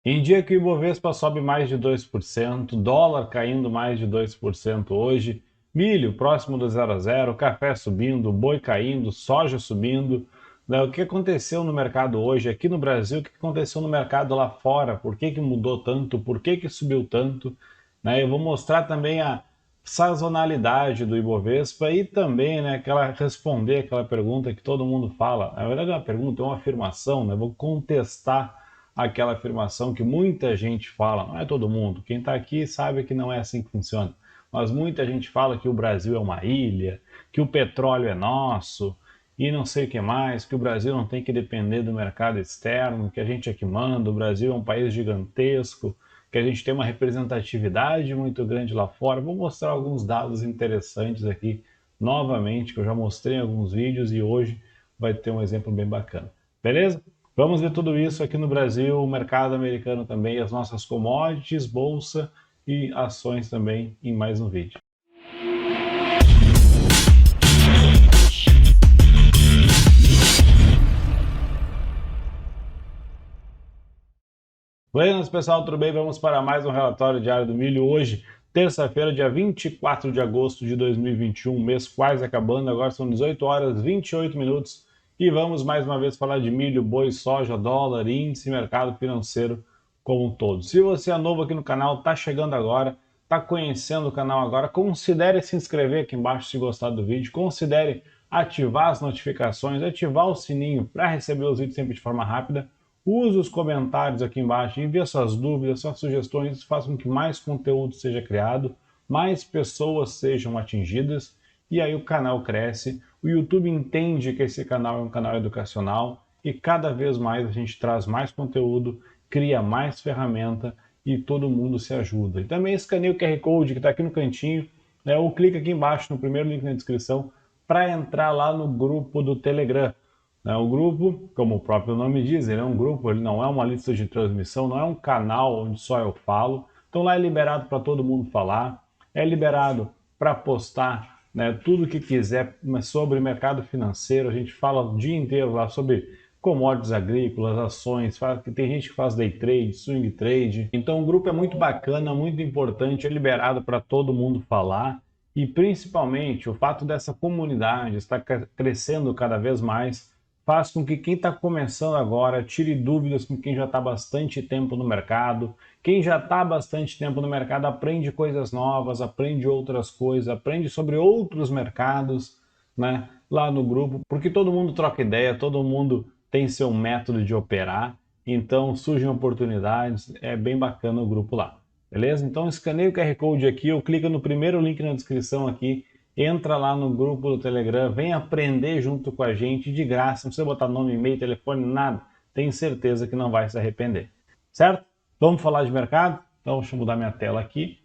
Em dia que o Ibovespa sobe mais de 2%, dólar caindo mais de 2% hoje, milho próximo do zero a zero, café subindo, boi caindo, soja subindo, né? O que aconteceu no mercado hoje aqui no Brasil, o que aconteceu no mercado lá fora, por que que mudou tanto, por que que subiu tanto, né? Eu vou mostrar também a sazonalidade do Ibovespa e também, né, responder aquela pergunta que todo mundo fala. Na verdade, é uma pergunta, é uma afirmação, né? Eu vou contestar aquela afirmação que muita gente fala, não é todo mundo, quem está aqui sabe que não é assim que funciona, mas muita gente fala que o Brasil é uma ilha, que o petróleo é nosso e não sei o que mais, que o Brasil não tem que depender do mercado externo, que a gente é que manda, o Brasil é um país gigantesco, que a gente tem uma representatividade muito grande lá fora. Vou mostrar alguns dados interessantes aqui novamente, que eu já mostrei em alguns vídeos e hoje vai ter um exemplo bem bacana. Beleza? Vamos ver tudo isso aqui no Brasil, o mercado americano também, as nossas commodities, bolsa e ações também em mais um vídeo. Buenas pessoal, tudo bem? Vamos para mais um relatório diário do milho hoje, terça-feira, dia 24 de agosto de 2021, mês quase acabando, agora são 18 horas 28 minutos e vamos mais uma vez falar de milho, boi, soja, dólar, índice, mercado financeiro como um todo. Se você é novo aqui no canal, está chegando agora, está conhecendo o canal agora, considere se inscrever aqui embaixo se gostar do vídeo, considere ativar as notificações, ativar o sininho para receber os vídeos sempre de forma rápida. Use os comentários aqui embaixo, envie suas dúvidas, suas sugestões, isso faz com que mais conteúdo seja criado, mais pessoas sejam atingidas e aí o canal cresce. O YouTube entende que esse canal é um canal educacional e cada vez mais a gente traz mais conteúdo, cria mais ferramenta e todo mundo se ajuda. E também escaneie o QR Code que está aqui no cantinho, né, ou clica aqui embaixo no primeiro link na descrição para entrar lá no grupo do Telegram. O grupo, como o próprio nome diz, ele é um grupo, ele não é uma lista de transmissão, não é um canal onde só eu falo. Então lá é liberado para todo mundo falar, é liberado para postar, né, tudo que quiser sobre mercado financeiro. A gente fala o dia inteiro lá sobre commodities agrícolas, ações, tem gente que faz day trade, swing trade. Então o grupo é muito bacana, muito importante, é liberado para todo mundo falar. E principalmente o fato dessa comunidade estar crescendo cada vez mais faz com que quem está começando agora tire dúvidas com quem já está bastante tempo no mercado. Quem já está bastante tempo no mercado aprende coisas novas, aprende outras coisas, aprende sobre outros mercados, né, lá no grupo, porque todo mundo troca ideia, todo mundo tem seu método de operar, então surgem oportunidades, é bem bacana o grupo lá. Beleza? Então escaneia o QR Code aqui ou clica no primeiro link na descrição aqui, entra lá no grupo do Telegram, vem aprender junto com a gente de graça, não precisa botar nome, e-mail, telefone, nada. Tenho certeza que não vai se arrepender. Certo? Vamos falar de mercado? Então deixa eu mudar minha tela aqui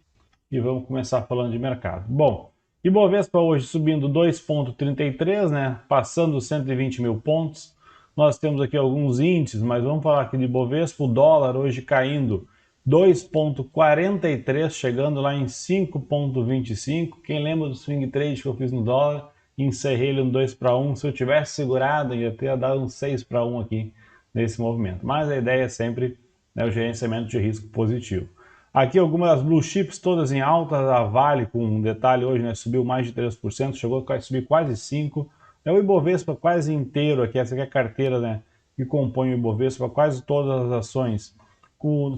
e vamos começar falando de mercado. Bom, Ibovespa hoje subindo 2,33, né? Passando os 120 mil pontos. Nós temos aqui alguns índices, mas vamos falar aqui de Ibovespa. O dólar hoje caindo 2,43, chegando lá em 5,25. Quem lembra do swing trade que eu fiz no dólar? Encerrei ele no 2 para 1. Se eu tivesse segurado, ia ter dado um 6 para 1 aqui nesse movimento. Mas a ideia é sempre, né, o gerenciamento de risco positivo. Aqui algumas das blue chips todas em alta, a Vale com um detalhe hoje, né, subiu mais de 3%, chegou a subir quase 5%. O Ibovespa quase inteiro aqui, essa aqui é a carteira, né, que compõe o Ibovespa, quase todas as ações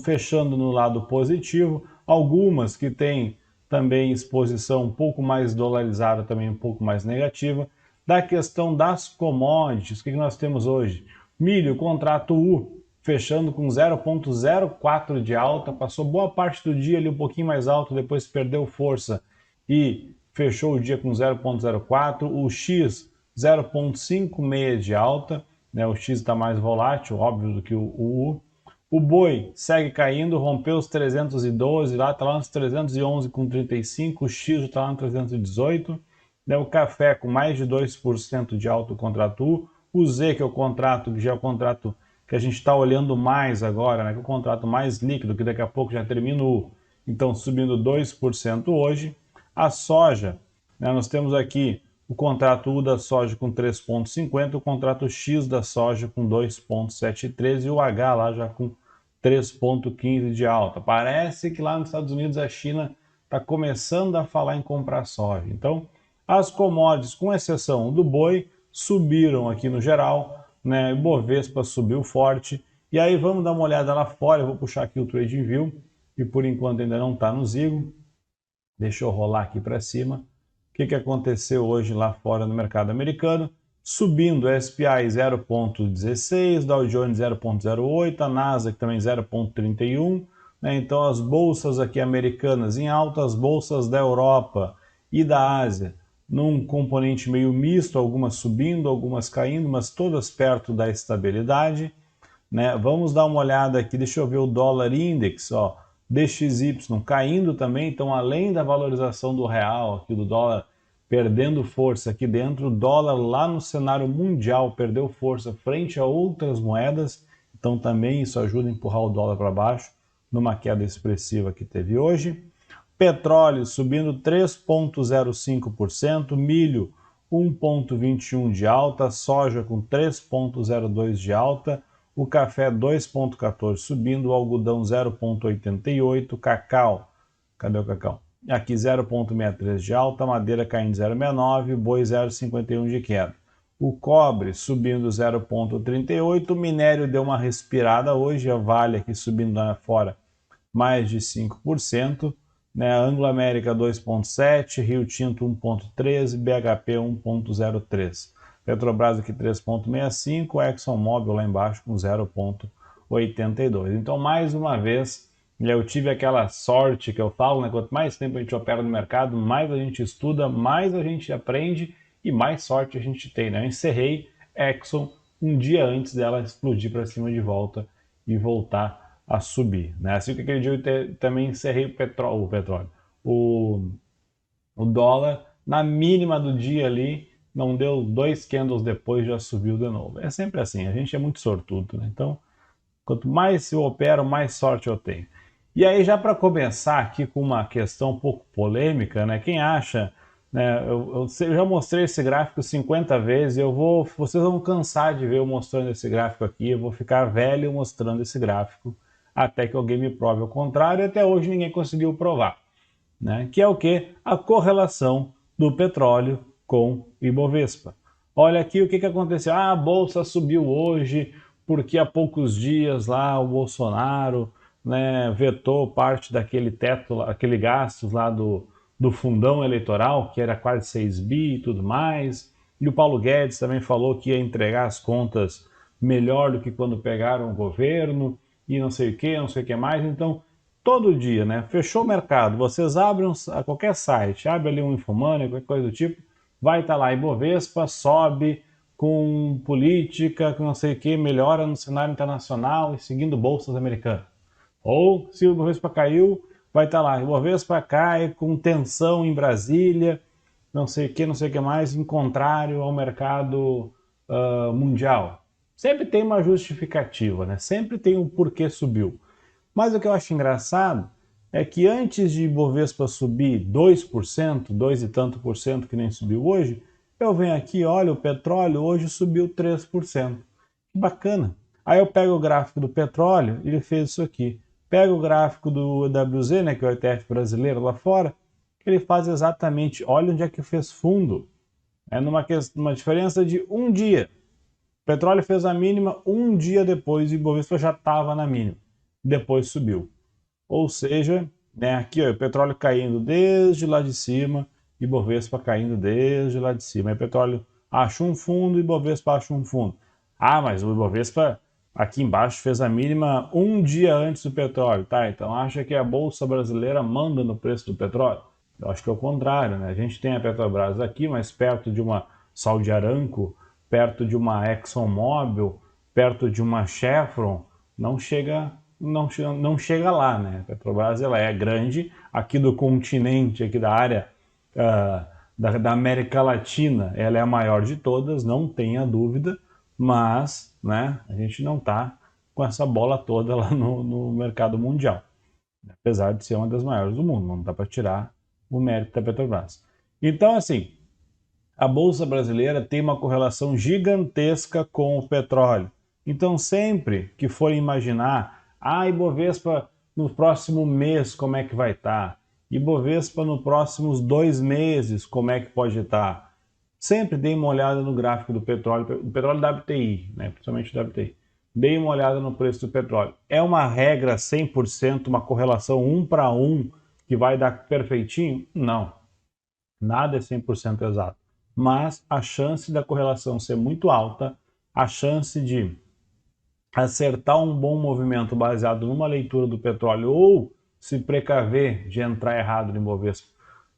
fechando no lado positivo, algumas que têm também exposição um pouco mais dolarizada, também um pouco mais negativa. Da questão das commodities, o que nós temos hoje? Milho, contrato U, fechando com 0,04 de alta, passou boa parte do dia ali um pouquinho mais alto, depois perdeu força e fechou o dia com 0,04, o X 0,56 de alta, né? O X está mais volátil, óbvio, do que o U. O boi segue caindo, rompeu os 312, lá está lá nos 311,35, o X está lá no 318, né? O café com mais de 2% de alta, o contrato U, o Z, que é o contrato, que já é o contrato que a gente está olhando mais agora, né? Que é o contrato mais líquido, que daqui a pouco já termina o, então subindo 2% hoje. A soja, né? Nós temos aqui o contrato U da soja com 3,50, o contrato X da soja com 2,73 e o H lá já com 3,15 de alta. Parece que lá nos Estados Unidos a China está começando a falar em comprar soja. Então, as commodities, com exceção do boi, subiram aqui no geral, né? Bovespa subiu forte. E aí vamos dar uma olhada lá fora. Eu vou puxar aqui o TradingView, que por enquanto ainda não está no Zigo. Deixa eu rolar aqui para cima. O que aconteceu hoje lá fora no mercado americano? Subindo, SPI 0,16, Dow Jones 0,08, a Nasdaq também 0,31. Né? Então as bolsas aqui americanas em alta, as bolsas da Europa e da Ásia num componente meio misto, algumas subindo, algumas caindo, mas todas perto da estabilidade. Né? Vamos dar uma olhada aqui, deixa eu ver o dólar index, ó, DXY caindo também, então além da valorização do real, aqui do dólar perdendo força aqui dentro, o dólar lá no cenário mundial perdeu força frente a outras moedas, então também isso ajuda a empurrar o dólar para baixo, numa queda expressiva que teve hoje. Petróleo subindo 3,05%, milho 1,21 de alta, soja com 3,02 de alta, o café 2,14 subindo, o algodão 0,88, cacau, cadê o cacau? Aqui 0,63 de alta, madeira caindo 0,69, boi 0,51 de queda. O cobre subindo 0,38, o minério deu uma respirada hoje, a Vale aqui subindo lá fora mais de 5%, né? Anglo América 2,7, Rio Tinto 1,13, BHP 1,03. Petrobras aqui 3,65, ExxonMobil lá embaixo com 0,82. Então, mais uma vez, eu tive aquela sorte que eu falo, né? Quanto mais tempo a gente opera no mercado, mais a gente estuda, mais a gente aprende e mais sorte a gente tem, né? Eu encerrei Exxon um dia antes dela explodir para cima de volta e voltar a subir, né? Assim que aquele dia eu também encerrei o dólar na mínima do dia ali, não deu 2 candles depois, já subiu de novo. É sempre assim, a gente é muito sortudo, né? Então, quanto mais eu opero, mais sorte eu tenho. E aí, já para começar aqui com uma questão um pouco polêmica, né? Quem acha, né? Eu já mostrei esse gráfico 50 vezes, vocês vão cansar de ver eu mostrando esse gráfico aqui, eu vou ficar velho mostrando esse gráfico até que alguém me prove o contrário, e até hoje ninguém conseguiu provar. Né? Que é o que? A correlação do petróleo com o Ibovespa. Olha aqui o que aconteceu. Ah, a bolsa subiu hoje porque há poucos dias lá o Bolsonaro, né, vetou parte daquele teto, aquele gastos lá do fundão eleitoral, que era quase 6 bi e tudo mais. E o Paulo Guedes também falou que ia entregar as contas melhor do que quando pegaram o governo e não sei o que mais. Então, todo dia, né? Fechou o mercado, vocês abrem qualquer site, abre ali um Infomoney, qualquer coisa do tipo, vai estar lá, Ibovespa sobe com política, com não sei o que, melhora no cenário internacional e seguindo bolsas americanas. Ou, se o Ibovespa caiu, vai estar lá, Ibovespa cai com tensão em Brasília, não sei o que mais, em contrário ao mercado mundial. Sempre tem uma justificativa, né? Sempre tem um porquê subiu. Mas o que eu acho engraçado é que antes de Ibovespa subir 2%, 2 e tanto por cento que nem subiu hoje, eu venho aqui, olha, o petróleo hoje subiu 3%. Que bacana. Aí eu pego o gráfico do petróleo, ele fez isso aqui. Pego o gráfico do EWZ, né, que é o ETF brasileiro lá fora, ele faz exatamente, olha onde é que fez fundo. É numa diferença de um dia. O petróleo fez a mínima um dia depois e o Ibovespa já estava na mínima. Depois subiu. Ou seja, né, aqui ó, o petróleo caindo desde lá de cima e Ibovespa caindo desde lá de cima. Aí o petróleo acha um fundo e Ibovespa acha um fundo. Ah, mas o Ibovespa aqui embaixo fez a mínima um dia antes do petróleo. Tá, então acha que a Bolsa Brasileira manda no preço do petróleo? Eu acho que é o contrário, né? A gente tem a Petrobras aqui, mas perto de uma Saudi Aramco, perto de uma ExxonMobil, perto de uma Chevron, não chega lá, né? A Petrobras ela é grande, aqui do continente, aqui da área da América Latina, ela é a maior de todas, não tenha dúvida, mas, né, a gente não está com essa bola toda lá no mercado mundial, apesar de ser uma das maiores do mundo, não dá para tirar o mérito da Petrobras. Então, assim, a Bolsa Brasileira tem uma correlação gigantesca com o petróleo. Então, sempre que forem imaginar Ah, Ibovespa no próximo mês, como é que vai estar? Ibovespa nos próximos 2 meses, como é que pode estar? Sempre dei uma olhada no gráfico do petróleo WTI, né? Principalmente o WTI. Dei uma olhada no preço do petróleo. É uma regra 100%, uma correlação 1 para 1 que vai dar perfeitinho? Não. Nada é 100% exato. Mas a chance da correlação ser muito alta, a chance de acertar um bom movimento baseado numa leitura do petróleo ou se precaver de entrar errado no Ibovespa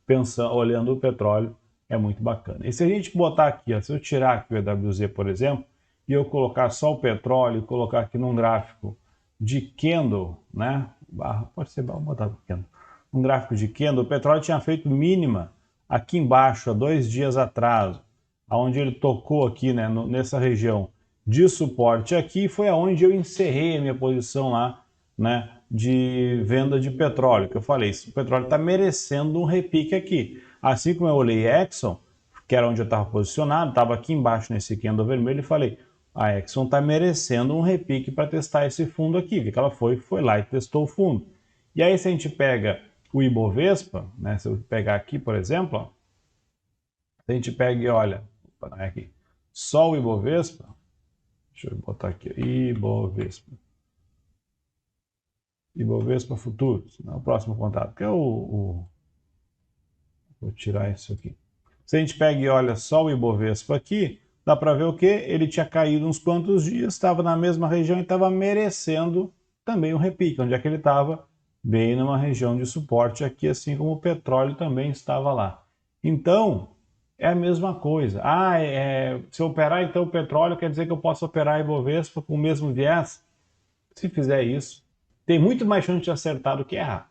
pensando, olhando o petróleo, é muito bacana. E se a gente botar aqui, ó, se eu tirar aqui o EWZ, por exemplo, e eu colocar só o petróleo, colocar aqui num gráfico de candle, né? Pode ser, vamos botar candle. Um gráfico de candle, o petróleo tinha feito mínima aqui embaixo, há 2 dias atrás, onde ele tocou aqui, né, nessa região de suporte aqui, foi aonde eu encerrei a minha posição lá, né, de venda de petróleo, que eu falei, o petróleo está merecendo um repique aqui. Assim como eu olhei Exxon, que era onde eu estava posicionado, estava aqui embaixo nesse candle vermelho e falei, a Exxon está merecendo um repique para testar esse fundo aqui. O que ela foi lá e testou o fundo. E aí se a gente pega o Ibovespa, né, se eu pegar aqui, por exemplo, ó, se a gente pega e olha, opa, não é aqui, só o Ibovespa, deixa eu botar aqui, Ibovespa Futuros, né, o próximo contato, que é vou tirar isso aqui. Se a gente pega e olha só o Ibovespa aqui, dá para ver o que? Ele tinha caído uns quantos dias, estava na mesma região e estava merecendo também um repique. Onde é que ele estava? Bem numa região de suporte aqui, assim como o petróleo também estava lá. Então, é a mesma coisa. Se eu operar então o petróleo, quer dizer que eu posso operar a Ibovespa com o mesmo viés? Se fizer isso, tem muito mais chance de acertar do que errar.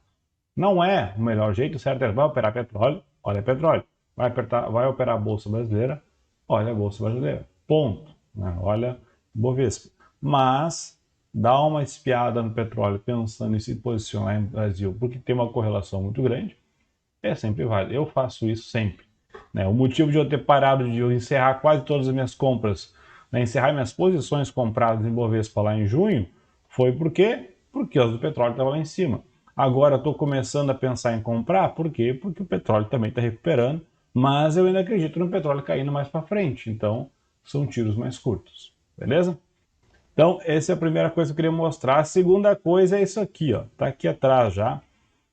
Não é o melhor jeito, certo? Vai operar petróleo, olha petróleo. Vai operar a Bolsa Brasileira, olha a Bolsa Brasileira. Ponto. Né? Olha Bovespa. Mas dá uma espiada no petróleo pensando em se posicionar no Brasil, porque tem uma correlação muito grande, é sempre válido. Eu faço isso sempre. Né? O motivo de eu ter parado de eu encerrar quase todas as minhas compras, né? Encerrar minhas posições compradas em Bovespa lá em junho, foi porque as do petróleo estavam lá em cima. Agora estou começando a pensar em comprar, por quê? Porque o petróleo também está recuperando, mas eu ainda acredito no petróleo caindo mais para frente, então são tiros mais curtos, beleza? Então, essa é a primeira coisa que eu queria mostrar. A segunda coisa é isso aqui, ó, tá aqui atrás já,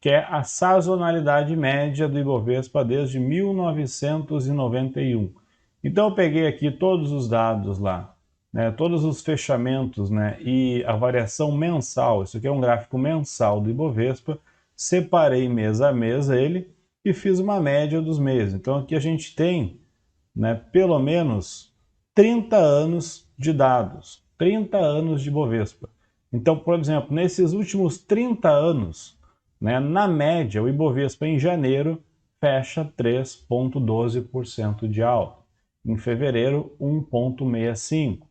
que é a sazonalidade média do Ibovespa desde 1991. Então, eu peguei aqui todos os dados lá, né, todos os fechamentos, né, e a variação mensal. Isso aqui é um gráfico mensal do Ibovespa. Separei mês a mês ele e fiz uma média dos meses. Então, aqui a gente tem, né, pelo menos 30 anos de dados, 30 anos de Ibovespa. Então, por exemplo, nesses últimos 30 anos, né, na média, o Ibovespa em janeiro fecha 3,12% de alta. Em fevereiro, 1,65%.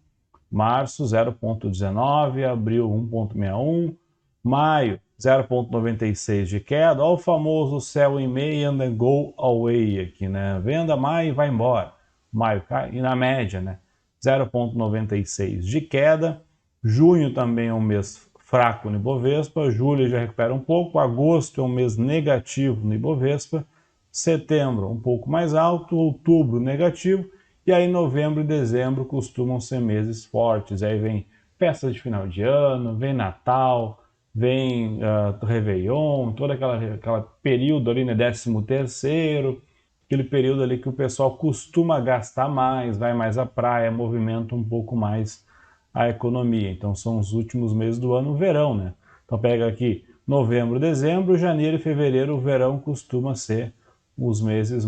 Março, 0,19%. Abril, 1,61%. Maio, 0,96% de queda. Olha o famoso sell in May and then go away aqui, né? Venda maio e vai embora. Maio cai, e na média, né? 0,96% de queda. Junho também é um mês fraco no Ibovespa. Julho já recupera um pouco. Agosto é um mês negativo no Ibovespa. Setembro um pouco mais alto. Outubro negativo. E aí novembro e dezembro costumam ser meses fortes. Aí vem festa de final de ano, vem Natal, vem Réveillon, todo aquela período ali, né, 13º, aquele período ali que o pessoal costuma gastar mais, vai mais à praia, movimenta um pouco mais a economia. Então são os últimos meses do ano, o verão, né? Então pega aqui novembro, dezembro, janeiro e fevereiro, o verão costuma ser os meses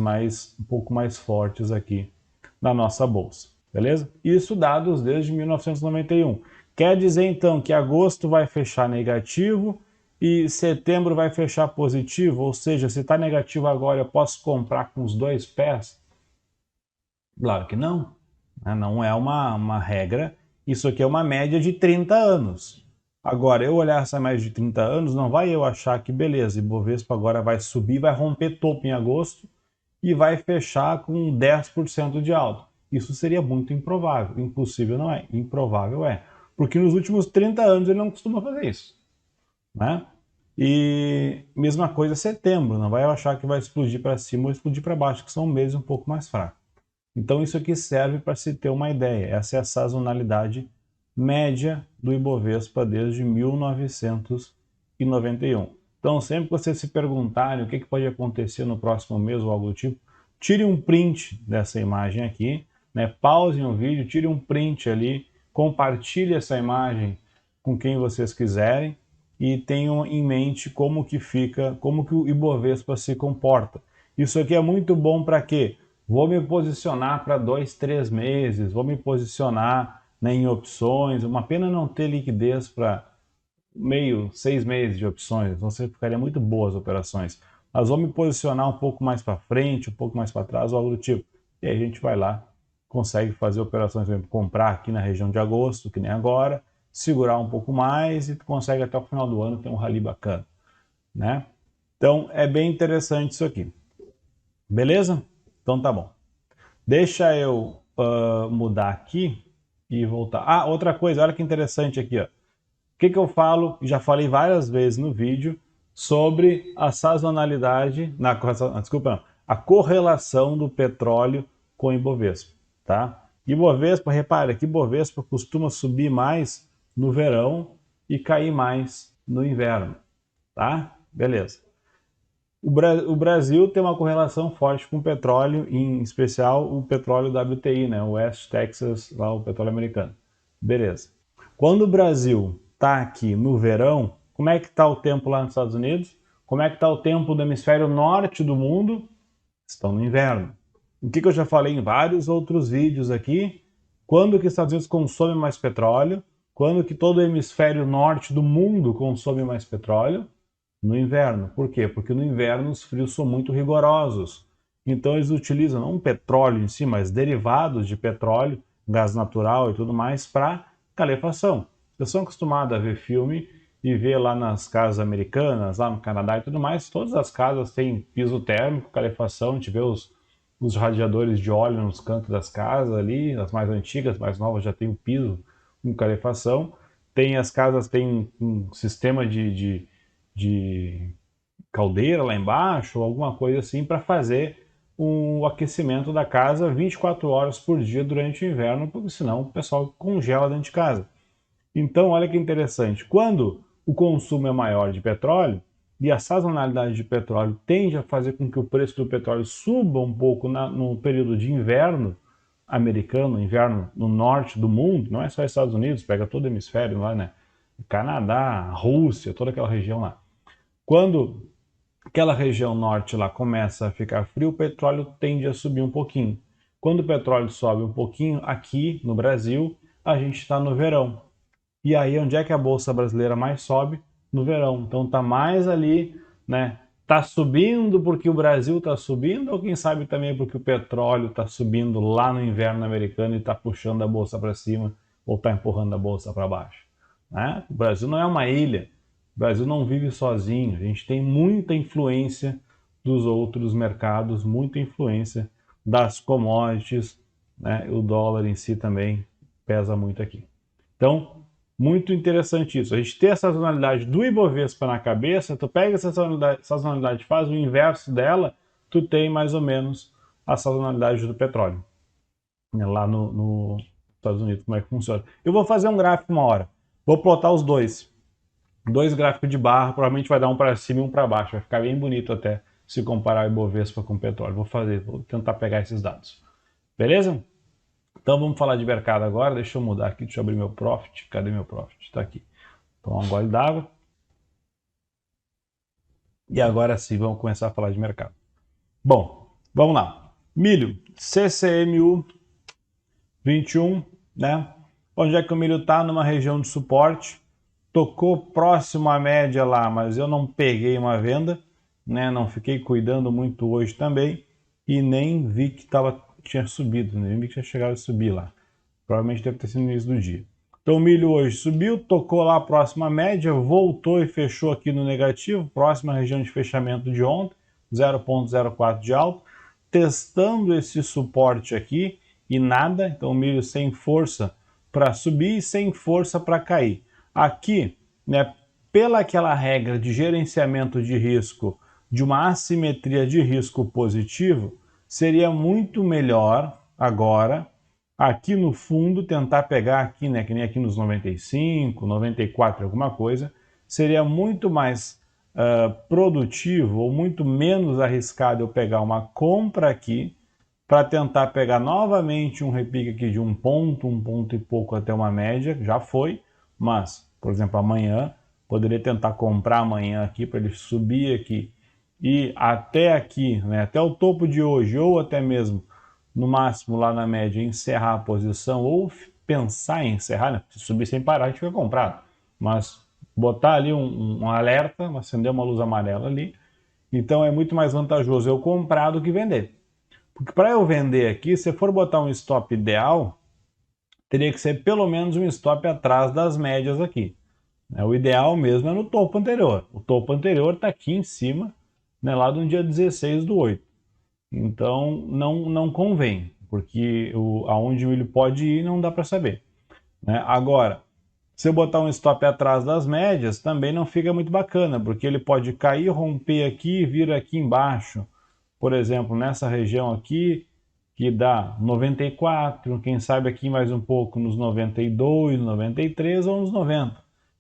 um pouco mais fortes aqui na nossa bolsa, beleza? Isso dados desde 1991. Quer dizer então que agosto vai fechar negativo e setembro vai fechar positivo, ou seja, se está negativo agora eu posso comprar com os dois pés? Claro que não, né? Não é uma regra, isso aqui é uma média de 30 anos. Agora, eu olhar essa média de 30 anos, não vai eu achar que beleza, Ibovespa agora vai subir, vai romper topo em agosto, e vai fechar com 10% de alta. Isso seria muito improvável. Impossível não é, improvável é. Porque nos últimos 30 anos ele não costuma fazer isso. né? E mesma coisa setembro, não vai achar que vai explodir para cima ou explodir para baixo, que são meses um pouco mais fracos. Então isso aqui serve para se ter uma ideia, essa é a sazonalidade média do Ibovespa desde 1991. Então sempre que você se perguntarem o que pode acontecer no próximo mês ou algo do tipo, tire um print dessa imagem aqui, né? Pausem o vídeo, tire um print ali, compartilhe essa imagem com quem vocês quiserem e tenham em mente como que fica, como que o Ibovespa se comporta. Isso aqui é muito bom para quê? Vou me posicionar para 2, 3 meses, vou me posicionar, né, em opções. Uma pena não ter liquidez para 6 meses de opções, você ficaria muito boas operações. Mas vou me posicionar um pouco mais para frente, um pouco mais para trás, ou algo do tipo. E aí a gente vai lá, consegue fazer operações, por exemplo, comprar aqui na região de agosto, que nem agora, segurar um pouco mais e consegue até o final do ano ter um rally bacana, né? Então é bem interessante isso aqui. Beleza? Então tá bom. Deixa eu mudar aqui e voltar. Ah, outra coisa, olha que interessante aqui, ó. O que eu falo, já falei várias vezes no vídeo, sobre a sazonalidade, desculpa, não, a correlação do petróleo com o Ibovespa, tá? Ibovespa, repare que Ibovespa costuma subir mais no verão e cair mais no inverno, tá? Beleza. O Brasil tem uma correlação forte com o petróleo, em especial o petróleo WTI, né? O West Texas, lá o petróleo americano. Beleza. Quando o Brasil está aqui no verão, como é que está o tempo lá nos Estados Unidos? Como é que está o tempo do hemisfério norte do mundo? Estão no inverno. O que eu já falei em vários outros vídeos aqui? Quando que os Estados Unidos consomem mais petróleo? Quando que todo o hemisfério norte do mundo consome mais petróleo? No inverno. Por quê? Porque no inverno os frios são muito rigorosos. Então eles utilizam não o petróleo em si, mas derivados de petróleo, gás natural e tudo mais para calefação. Vocês são acostumados a ver filme e ver lá nas casas americanas, lá no Canadá e tudo mais, todas as casas têm piso térmico, calefação, a gente vê os radiadores de óleo nos cantos das casas ali, as mais antigas, mais novas já tem o piso com calefação. As casas têm um sistema de caldeira lá embaixo, ou alguma coisa assim, para fazer o aquecimento da casa 24 horas por dia durante o inverno, porque senão o pessoal congela dentro de casa. Então, olha que interessante, quando o consumo é maior de petróleo, e a sazonalidade de petróleo tende a fazer com que o preço do petróleo suba um pouco no período de inverno americano, inverno no norte do mundo, não é só Estados Unidos, pega todo o hemisfério lá, né? Canadá, Rússia, toda aquela região lá. Quando aquela região norte lá começa a ficar frio, o petróleo tende a subir um pouquinho. Quando o petróleo sobe um pouquinho, aqui no Brasil, a gente está no verão. E aí, onde é que a Bolsa Brasileira mais sobe? No verão. Então está mais ali, né? Está subindo porque o Brasil está subindo, ou quem sabe também porque o petróleo está subindo lá no inverno americano e está puxando a Bolsa para cima, ou está empurrando a Bolsa para baixo. Né? O Brasil não é uma ilha. O Brasil não vive sozinho. A gente tem muita influência dos outros mercados, muita influência das commodities, né? O dólar em si também pesa muito aqui. Então, muito interessante isso. A gente tem a sazonalidade do Ibovespa na cabeça, tu pega essa sazonalidade, faz o inverso dela, tu tem mais ou menos a sazonalidade do petróleo. Lá nos Estados Unidos, como é que funciona. Eu vou fazer um gráfico uma hora. Vou plotar os dois gráficos de barra, provavelmente vai dar um para cima e um para baixo, vai ficar bem bonito até se comparar o Ibovespa com o petróleo. Vou tentar pegar esses dados. Beleza? Então vamos falar de mercado agora, deixa eu mudar aqui, deixa eu abrir meu Profit, cadê meu Profit? Está aqui. Tomar um gole d'água. E agora sim, vamos começar a falar de mercado. Bom, vamos lá. Milho, CCMU 21, né? Onde é que o milho está? Numa região de suporte. Tocou próximo à média lá, mas eu não peguei uma venda, né? Não fiquei cuidando muito hoje também e nem vi que tinha subido, nem vi que tinha chegado a subir lá. Provavelmente deve ter sido no início do dia. Então o milho hoje subiu, tocou lá próximo à média, voltou e fechou aqui no negativo, próxima região de fechamento de ontem, 0,04 de alta, testando esse suporte aqui e nada, então o milho sem força para subir e sem força para cair. Aqui, né, pela aquela regra de gerenciamento de risco, de uma assimetria de risco positivo, seria muito melhor agora, aqui no fundo, tentar pegar aqui, né, que nem aqui nos 95, 94, alguma coisa, seria muito mais produtivo ou muito menos arriscado eu pegar uma compra aqui para tentar pegar novamente um repique aqui de um ponto e pouco até uma média, já foi, mas, por exemplo, amanhã, poderia tentar comprar amanhã aqui para ele subir aqui e até aqui, né, até o topo de hoje, ou até mesmo no máximo lá na média encerrar a posição, ou pensar em encerrar, né, se subir sem parar a gente fica comprado, mas botar ali um alerta, acender uma luz amarela ali, então é muito mais vantajoso eu comprar do que vender. Porque para eu vender aqui, se for botar um stop ideal, teria que ser pelo menos um stop atrás das médias aqui. O ideal mesmo é no topo anterior. O topo anterior está aqui em cima, né, lá do dia 16/8. Então não convém, porque aonde o milho pode ir não dá para saber. Né? Agora, se eu botar um stop atrás das médias, também não fica muito bacana, porque ele pode cair, romper aqui e vir aqui embaixo. Por exemplo, nessa região aqui, que dá 94, quem sabe aqui mais um pouco nos 92, 93 ou nos 90.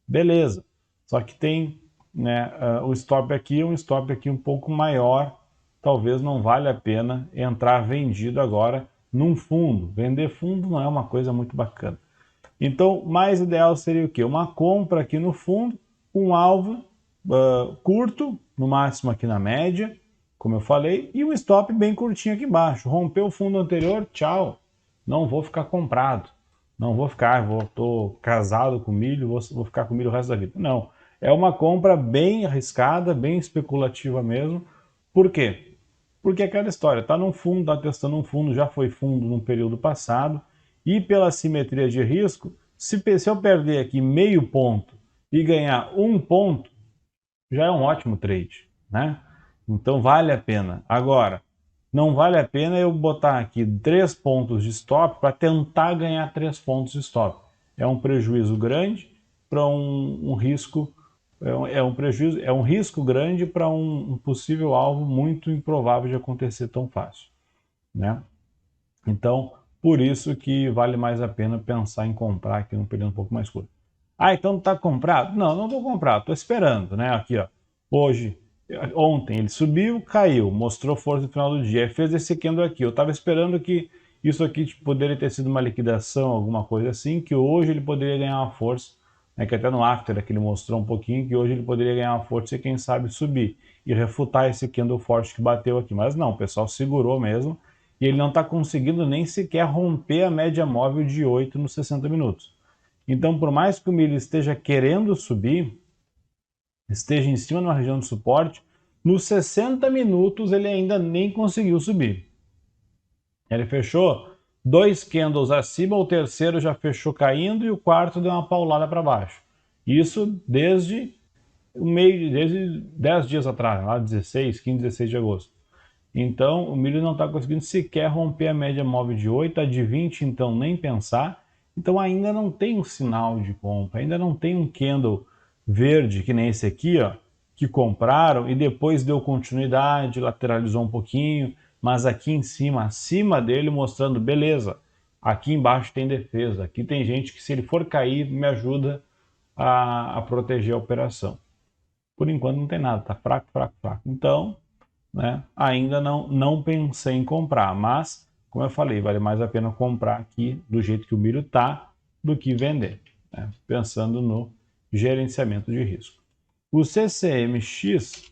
Beleza. Só que tem, né, o stop aqui é um stop aqui um pouco maior, talvez não valha a pena entrar vendido agora num fundo. Vender fundo não é uma coisa muito bacana. Então, mais ideal seria o quê? Uma compra aqui no fundo, um alvo curto, no máximo aqui na média, como eu falei, e um stop bem curtinho aqui embaixo. Rompeu o fundo anterior, tchau. Não vou ficar comprado. Não vou ficar, estou casado com milho, vou ficar com milho o resto da vida. Não. É uma compra bem arriscada, bem especulativa mesmo. Por quê? Porque é aquela história, está num fundo, está testando um fundo, já foi fundo no período passado, e pela simetria de risco, se eu perder aqui meio ponto e ganhar um ponto, já é um ótimo trade, né? Então vale a pena. Agora, não vale a pena eu botar aqui 3 pontos de stop para tentar ganhar 3 pontos de stop. É um prejuízo grande para um risco, é um risco grande para um possível alvo muito improvável de acontecer tão fácil, né? Então, por isso que vale mais a pena pensar em comprar aqui num período um pouco mais curto. Ah, então não está comprado? Não, não estou comprado, estou esperando, né? Aqui, ó, ontem ele subiu, caiu, mostrou força no final do dia, fez esse candle aqui. Eu estava esperando que isso aqui poderia ter sido uma liquidação, alguma coisa assim, que hoje ele poderia ganhar uma força, né? Que até no after aqui ele mostrou um pouquinho que hoje ele poderia ganhar uma força e quem sabe subir e refutar esse candle forte que bateu aqui. Mas não, o pessoal segurou mesmo. E ele não está conseguindo nem sequer romper a média móvel de 8 nos 60 minutos. Então, por mais que o milho esteja querendo subir, esteja em cima de uma região de suporte, nos 60 minutos ele ainda nem conseguiu subir. Ele fechou 2 candles acima, o terceiro já fechou caindo e o quarto deu uma paulada para baixo. Isso desde 10 dias atrás, lá 16, 15, 16 de agosto. Então, o milho não está conseguindo sequer romper a média móvel de 8, a de 20, então nem pensar. Então, ainda não tem um sinal de compra, ainda não tem um candle verde, que nem esse aqui, ó, que compraram e depois deu continuidade, lateralizou um pouquinho, mas aqui em cima, acima dele, mostrando, beleza, aqui embaixo tem defesa, aqui tem gente que se ele for cair, me ajuda a proteger a operação. Por enquanto não tem nada, tá fraco, fraco, fraco. Então, né, ainda não pensei em comprar, mas, como eu falei, vale mais a pena comprar aqui do jeito que o milho está do que vender, né, pensando no gerenciamento de risco. O CCMX,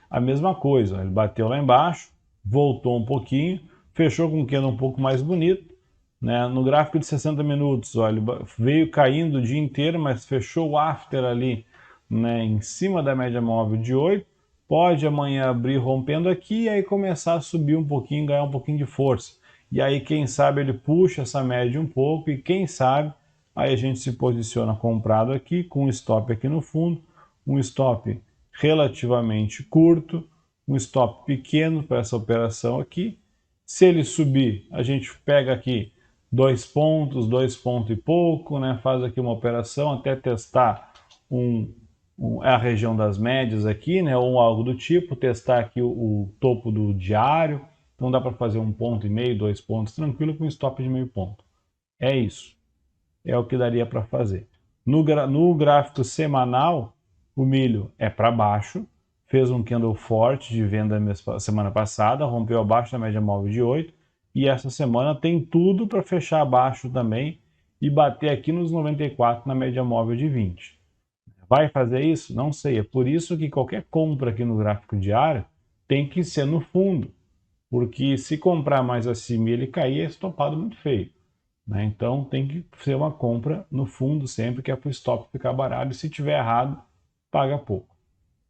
a mesma coisa, ele bateu lá embaixo, voltou um pouquinho, fechou com um candle um pouco mais bonito, né, no gráfico de 60 minutos, olha, ele veio caindo o dia inteiro, mas fechou o after ali, né, em cima da média móvel de 8, pode amanhã abrir rompendo aqui e aí começar a subir um pouquinho, ganhar um pouquinho de força. E aí, quem sabe, ele puxa essa média um pouco e quem sabe, aí a gente se posiciona comprado aqui, com um stop aqui no fundo, um stop relativamente curto, um stop pequeno para essa operação aqui. Se ele subir, a gente pega aqui 2 pontos e pouco, né? Faz aqui uma operação até testar é a região das médias aqui, né, ou algo do tipo, testar aqui o topo do diário. Então dá para fazer 1,5 ponto, 2 pontos tranquilo com stop de meio ponto. É isso. É o que daria para fazer. No gráfico semanal, o milho é para baixo, fez um candle forte de venda semana passada, rompeu abaixo da média móvel de 8, e essa semana tem tudo para fechar abaixo também e bater aqui nos 94 na média móvel de 20. Vai fazer isso? Não sei. É por isso que qualquer compra aqui no gráfico diário tem que ser no fundo, porque se comprar mais acima e ele cair, é estopado muito feio. Né? Então tem que ser uma compra no fundo sempre, que é para o stop ficar barato, e se tiver errado, paga pouco.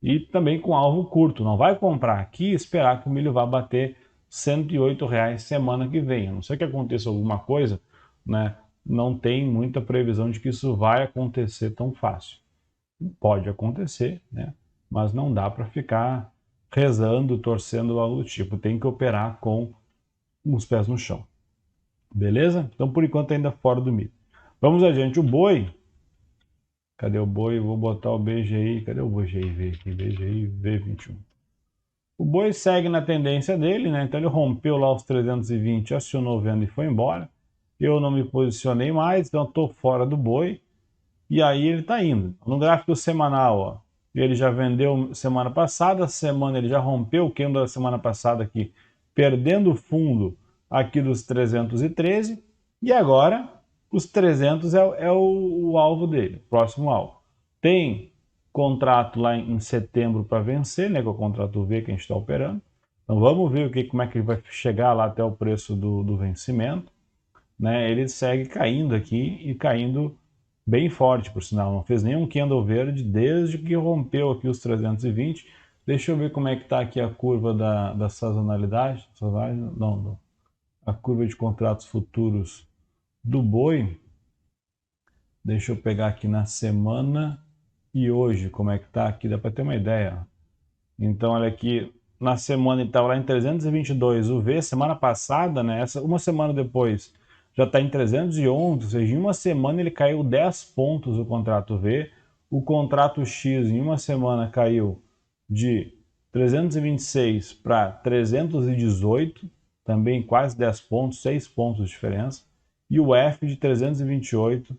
E também com alvo curto, não vai comprar aqui e esperar que o milho vá bater R$ 108 semana que vem. A não ser que aconteça alguma coisa, né? Não tem muita previsão de que isso vai acontecer tão fácil. Pode acontecer, né? Mas não dá para ficar rezando, torcendo algo do tipo. Tem que operar com os pés no chão. Beleza? Então, por enquanto, ainda fora do milho. Vamos adiante. O boi. Cadê o boi? Vou botar o BGI. Cadê o BGI aqui? BGI V21. O boi segue na tendência dele, né? Então ele rompeu lá os 320, acionou venda e foi embora. Eu não me posicionei mais, então estou fora do boi. E aí ele está indo. No gráfico semanal, ó, ele já vendeu semana passada, semana ele já rompeu o candle da semana passada aqui, perdendo o fundo aqui dos 313, e agora os 300 é o alvo dele, próximo alvo. Tem contrato lá em setembro para vencer, né, que é o contrato V que a gente está operando. Então vamos ver como é que ele vai chegar lá até o preço do vencimento. Né? Ele segue caindo aqui e caindo bem forte, por sinal. Não fez nenhum candle verde desde que rompeu aqui os 320. Deixa eu ver como é que está aqui a curva da sazonalidade. Não. A curva de contratos futuros do boi. Deixa eu pegar aqui na semana e hoje, como é que está aqui, dá para ter uma ideia. Então, olha aqui, na semana ele estava lá em 322 o V, semana passada, né, uma semana depois, já está em 311, ou seja, em uma semana ele caiu 10 pontos o contrato V, o contrato X em uma semana caiu de 326 para 318, também quase 10 pontos, 6 pontos de diferença, e o F de 328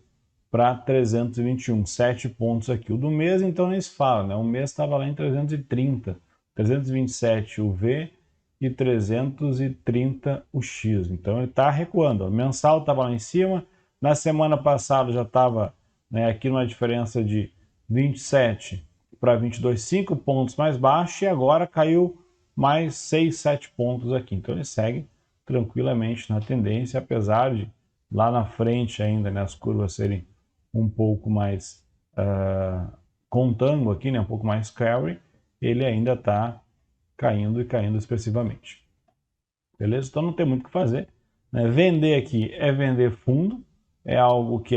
para 321, 7 pontos aqui. O do mês, então, nem se fala, né? O mês estava lá em 330, 327 o V e 330 o X. Então, ele está recuando. O mensal estava lá em cima, na semana passada já estava, né, aqui numa diferença de 27 para 22, 5 pontos mais baixo, e agora caiu mais 6, 7 pontos aqui. Então, ele segue tranquilamente na tendência, apesar de lá na frente ainda, né, as curvas serem um pouco mais contango aqui, né, um pouco mais carry, ele ainda está caindo e caindo expressivamente. Beleza? Então não tem muito o que fazer. Né? Vender aqui é vender fundo, é algo que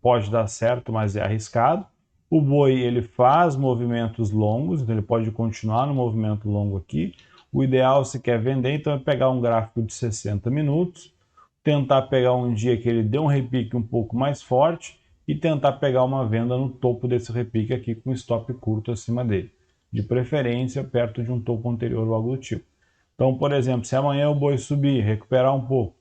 pode dar certo, mas é arriscado. O boi ele faz movimentos longos, então ele pode continuar no movimento longo aqui. O ideal, se quer vender, então é pegar um gráfico de 60 minutos, tentar pegar um dia que ele dê um repique um pouco mais forte e tentar pegar uma venda no topo desse repique aqui com stop curto acima dele. De preferência perto de um topo anterior ou algo do tipo. Então, por exemplo, se amanhã o boi subir, recuperar um pouco,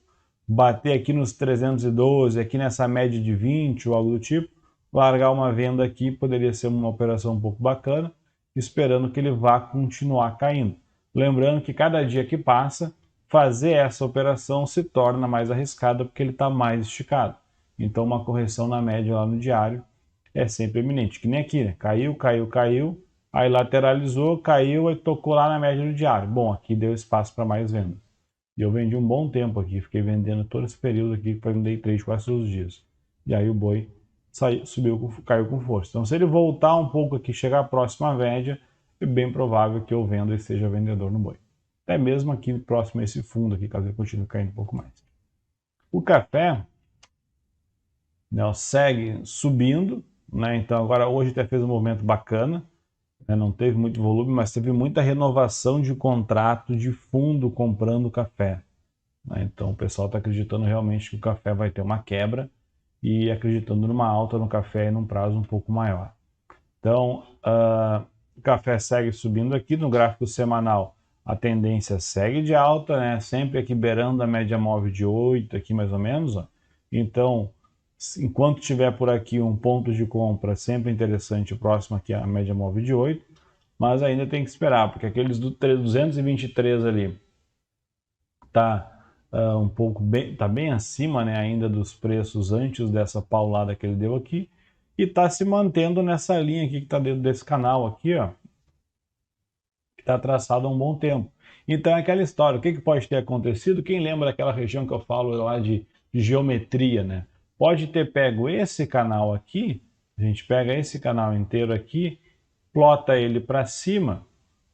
bater aqui nos 312, aqui nessa média de 20 ou algo do tipo, largar uma venda aqui poderia ser uma operação um pouco bacana, esperando que ele vá continuar caindo. Lembrando que cada dia que passa, fazer essa operação se torna mais arriscada porque ele está mais esticado. Então uma correção na média lá no diário é sempre eminente, que nem aqui, né? Caiu, aí lateralizou, caiu e tocou lá na média do diário. Bom, aqui deu espaço para mais vendas. E eu vendi um bom tempo aqui, fiquei vendendo todo esse período aqui, para vender 3, 4 dias. E aí o boi caiu com força. Então se ele voltar um pouco aqui, chegar próximo à média, é bem provável que eu venda e seja vendedor no boi. Até mesmo aqui próximo a esse fundo aqui, caso ele continue caindo um pouco mais. O café, né, segue subindo, né? Então agora hoje até fez um movimento bacana, né? Não teve muito volume, mas teve muita renovação de contrato de fundo comprando café, né? Então o pessoal está acreditando realmente que o café vai ter uma quebra e acreditando numa alta no café em um prazo um pouco maior. Então, o café segue subindo aqui no gráfico semanal. A tendência segue de alta, né? Sempre aqui beirando a média móvel de 8, aqui mais ou menos. Ó. Então, enquanto tiver por aqui um ponto de compra sempre interessante, próximo aqui à média móvel de 8, mas ainda tem que esperar, porque aqueles do 223 ali tá um pouco bem, tá bem acima, né, ainda dos preços antes dessa paulada que ele deu aqui, e tá se mantendo nessa linha aqui que tá dentro desse canal aqui, ó, que tá traçado há um bom tempo. Então é aquela história, o que pode ter acontecido? Quem lembra daquela região que eu falo lá de geometria, né? Pode ter pego esse canal aqui, a gente pega esse canal inteiro aqui, plota ele para cima,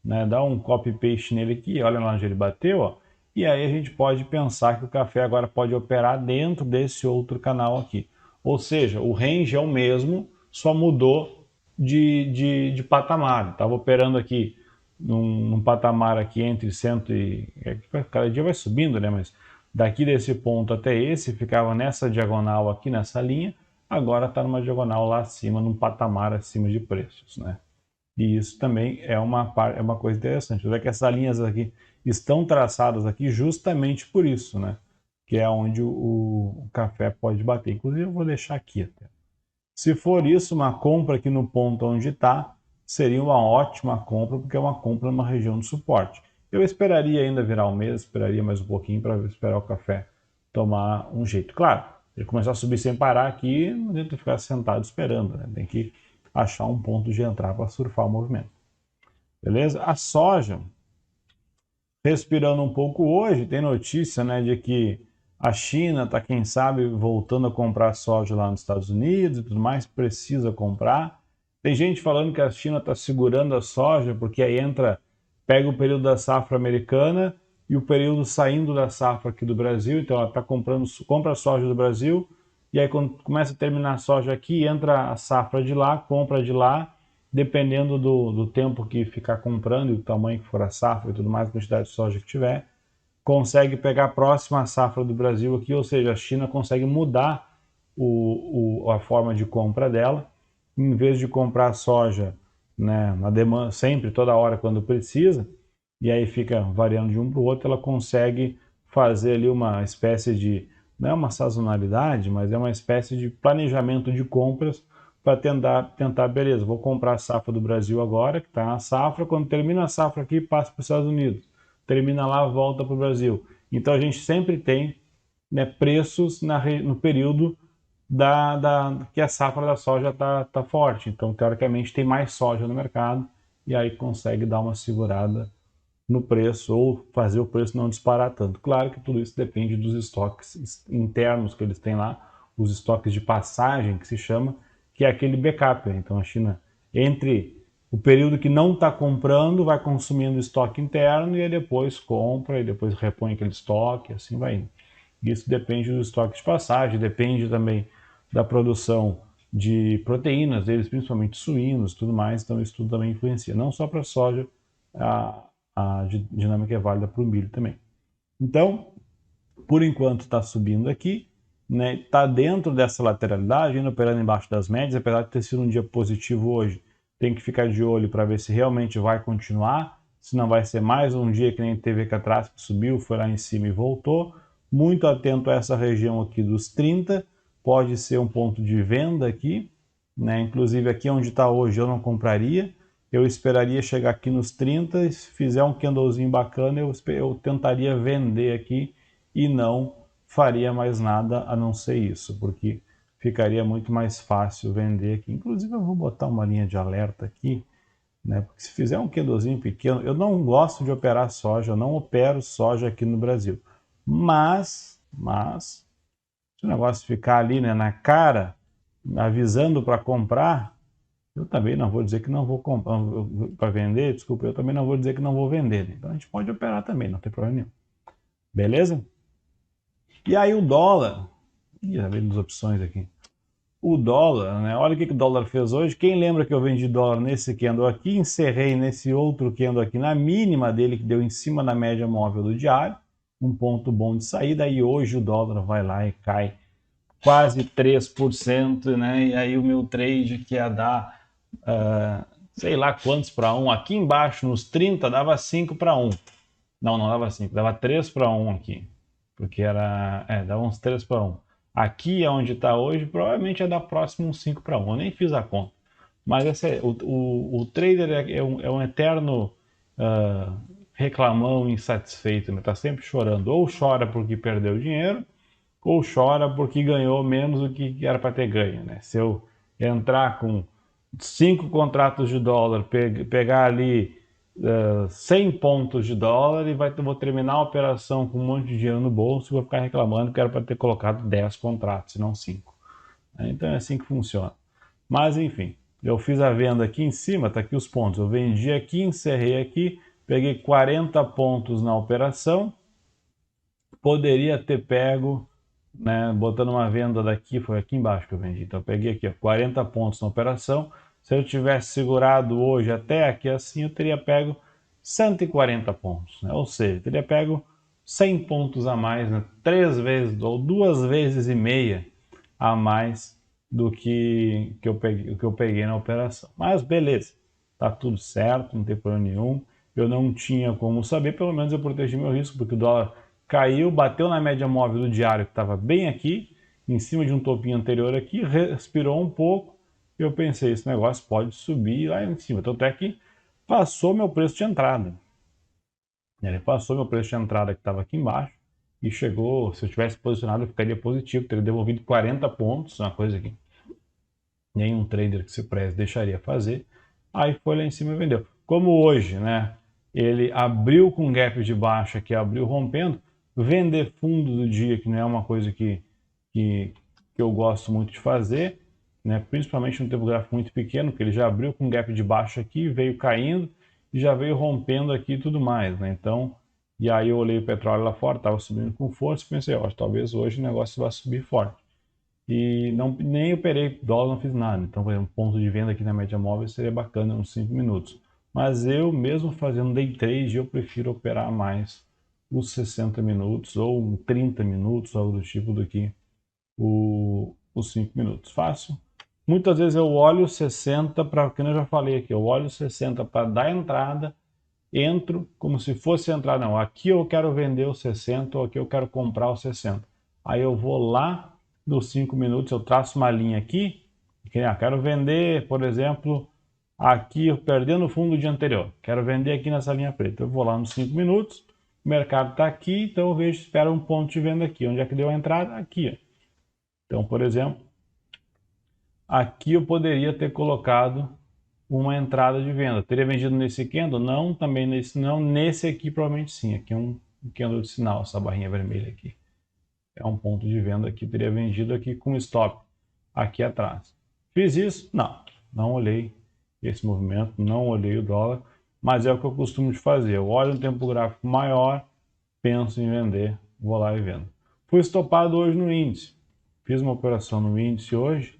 né? Dá um copy paste nele aqui, olha lá onde ele bateu, ó. E aí a gente pode pensar que o café agora pode operar dentro desse outro canal aqui. Ou seja, o range é o mesmo, só mudou de patamar. Estava operando aqui num patamar aqui entre 100 e... Cada dia vai subindo, né? Mas daqui desse ponto até esse, ficava nessa diagonal aqui, nessa linha. Agora está numa diagonal lá acima, num patamar acima de preços, né? E isso também é uma coisa interessante. É que essas linhas aqui estão traçadas aqui justamente por isso, né? Que é onde o café pode bater. Inclusive, eu vou deixar aqui até. Se for isso, uma compra aqui no ponto onde está, seria uma ótima compra, porque é uma compra numa região de suporte. Eu esperaria ainda virar o mês, esperaria mais um pouquinho para esperar o café tomar um jeito. Claro, ele começar a subir sem parar aqui, não adianta ficar sentado esperando, né? Tem que achar um ponto de entrar para surfar o movimento. Beleza? A soja, respirando um pouco hoje, tem notícia, né, de que a China está, quem sabe, voltando a comprar soja lá nos Estados Unidos e tudo mais, precisa comprar. Tem gente falando que a China está segurando a soja porque aí pega o período da safra americana e o período saindo da safra aqui do Brasil, então ela está compra a soja do Brasil, e aí quando começa a terminar a soja aqui, entra a safra de lá, compra de lá, dependendo do tempo que ficar comprando e o tamanho que for a safra e tudo mais, a quantidade de soja que tiver, consegue pegar a próxima safra do Brasil aqui, ou seja, a China consegue mudar a forma de compra dela, em vez de comprar soja, né, na demanda, sempre, toda hora, quando precisa, e aí fica variando de um para o outro, ela consegue fazer ali uma espécie de, não é uma sazonalidade, mas é uma espécie de planejamento de compras para tentar, beleza, vou comprar a safra do Brasil agora, que está na safra, quando termina a safra aqui, passa para os Estados Unidos, termina lá, volta para o Brasil. Então a gente sempre tem, né, preços no período que a safra da soja tá forte. Então, teoricamente, tem mais soja no mercado e aí consegue dar uma segurada no preço ou fazer o preço não disparar tanto. Claro que tudo isso depende dos estoques internos que eles têm lá, os estoques de passagem, que se chama, que é aquele backup. Então, a China, entre o período que não está comprando, vai consumindo estoque interno e aí depois compra e depois repõe aquele estoque, assim vai indo. Isso depende do estoque de passagem, depende também da produção de proteínas deles, principalmente suínos e tudo mais, então isso tudo também influencia, não só para a soja, a dinâmica é válida para o milho também. Então, por enquanto está subindo aqui, né? Está dentro dessa lateralidade, indo operando embaixo das médias, apesar de ter sido um dia positivo hoje, tem que ficar de olho para ver se realmente vai continuar, se não vai ser mais um dia que nem teve aqui atrás, que subiu, foi lá em cima e voltou. Muito atento a essa região aqui dos 30, pode ser um ponto de venda aqui, né? Inclusive aqui onde está hoje eu não compraria, eu esperaria chegar aqui nos 30, e se fizer um candlezinho bacana, eu tentaria vender aqui e não faria mais nada a não ser isso, porque ficaria muito mais fácil vender aqui. Inclusive eu vou botar uma linha de alerta aqui, né? Porque se fizer um candlezinho pequeno, eu não gosto de operar soja, eu não opero soja aqui no Brasil. Mas se o negócio ficar ali, né, na cara, avisando para comprar, eu também não vou dizer que não vou comprar para vender, desculpa, eu também não vou dizer que não vou vender. Né? Então a gente pode operar também, não tem problema nenhum. Beleza? E aí o dólar, já veio das opções aqui. O dólar, né? Olha o que o dólar fez hoje. Quem lembra que eu vendi dólar nesse candle aqui, encerrei nesse outro candle aqui na mínima dele, que deu em cima da média móvel do diário, um ponto bom de saída, e hoje o dólar vai lá e cai quase 3%, né? E aí o meu trade que ia dar sei lá quantos para 1. Aqui embaixo, nos 30, dava 5 para 1. Não, não dava 5, dava 3 para 1 aqui. Porque era. Dava uns 3 para 1. Aqui, onde está hoje, provavelmente é dar próximo uns 5 para 1. Eu nem fiz a conta. Mas o trader é um eterno reclamão, insatisfeito. Né? Tá sempre chorando. Ou chora porque perdeu dinheiro, ou chora porque ganhou menos do que era para ter ganho. Né? Se eu entrar com 5 contratos de dólar, pegar ali 100 pontos de dólar e vou terminar a operação com um monte de dinheiro no bolso e vou ficar reclamando que era para ter colocado 10 contratos e não 5. Então é assim que funciona. Mas enfim, eu fiz a venda aqui em cima, está aqui os pontos. Eu vendi aqui, encerrei aqui, peguei 40 pontos na operação. Poderia ter pego, né, botando uma venda daqui, foi aqui embaixo que eu vendi. Então eu peguei aqui, ó, 40 pontos na operação. Se eu tivesse segurado hoje até aqui assim, eu teria pego 140 pontos, né? Ou seja, teria pego 100 pontos a mais, né? 3 vezes ou 2 vezes e meia a mais do que eu peguei na operação. Mas beleza, tá tudo certo, não tem problema nenhum. Eu não tinha como saber, pelo menos eu protegi meu risco, porque o dólar caiu, bateu na média móvel do diário, que estava bem aqui, em cima de um topinho anterior aqui, respirou um pouco, e eu pensei, esse negócio pode subir lá em cima. Tanto é que passou meu preço de entrada. Ele passou meu preço de entrada que estava aqui embaixo, e chegou, se eu tivesse posicionado, eu ficaria positivo, teria devolvido 40 pontos, uma coisa que nenhum trader que se preze deixaria fazer. Aí foi lá em cima e vendeu. Como hoje, né? Ele abriu com gap de baixa, que abriu rompendo, vender fundo do dia, que não é uma coisa que eu gosto muito de fazer, né? Principalmente no tempo gráfico muito pequeno, que ele já abriu com gap de baixa aqui, veio caindo e já veio rompendo aqui e tudo mais, né? Então, e aí eu olhei o petróleo lá fora, estava subindo com força, e pensei, ó, talvez hoje o negócio vá subir forte. E não, nem operei dólar, não fiz nada. Então, por exemplo, ponto de venda aqui na média móvel seria bacana uns 5 minutos. Mas eu, mesmo fazendo day trade, eu prefiro operar mais os 60 minutos ou 30 minutos, algo do tipo, do que os 5 minutos. Fácil. Muitas vezes eu olho 60 para, como eu já falei aqui, eu olho 60 para dar entrada, entro como se fosse entrar, não, aqui eu quero vender os 60 ou aqui eu quero comprar os 60. Aí eu vou lá nos 5 minutos, eu traço uma linha aqui, que, quero vender, por exemplo, aqui perdendo o fundo do dia anterior, quero vender aqui nessa linha preta. Eu vou lá nos 5 minutos, o mercado está aqui, então eu vejo, espero um ponto de venda aqui. Onde é que deu a entrada? Aqui. Ó. Então, por exemplo, aqui eu poderia ter colocado uma entrada de venda. Teria vendido nesse candle? Não, também nesse não. Nesse aqui provavelmente sim. Aqui é um candle de sinal, essa barrinha vermelha aqui. É um ponto de venda aqui. Teria vendido aqui com stop aqui atrás. Fiz isso? Não. Não olhei esse movimento, não olhei o dólar, mas é o que eu costumo de fazer. Eu olho um tempo gráfico maior, penso em vender, vou lá e vendo. Fui estopado hoje no índice. Fiz uma operação no índice hoje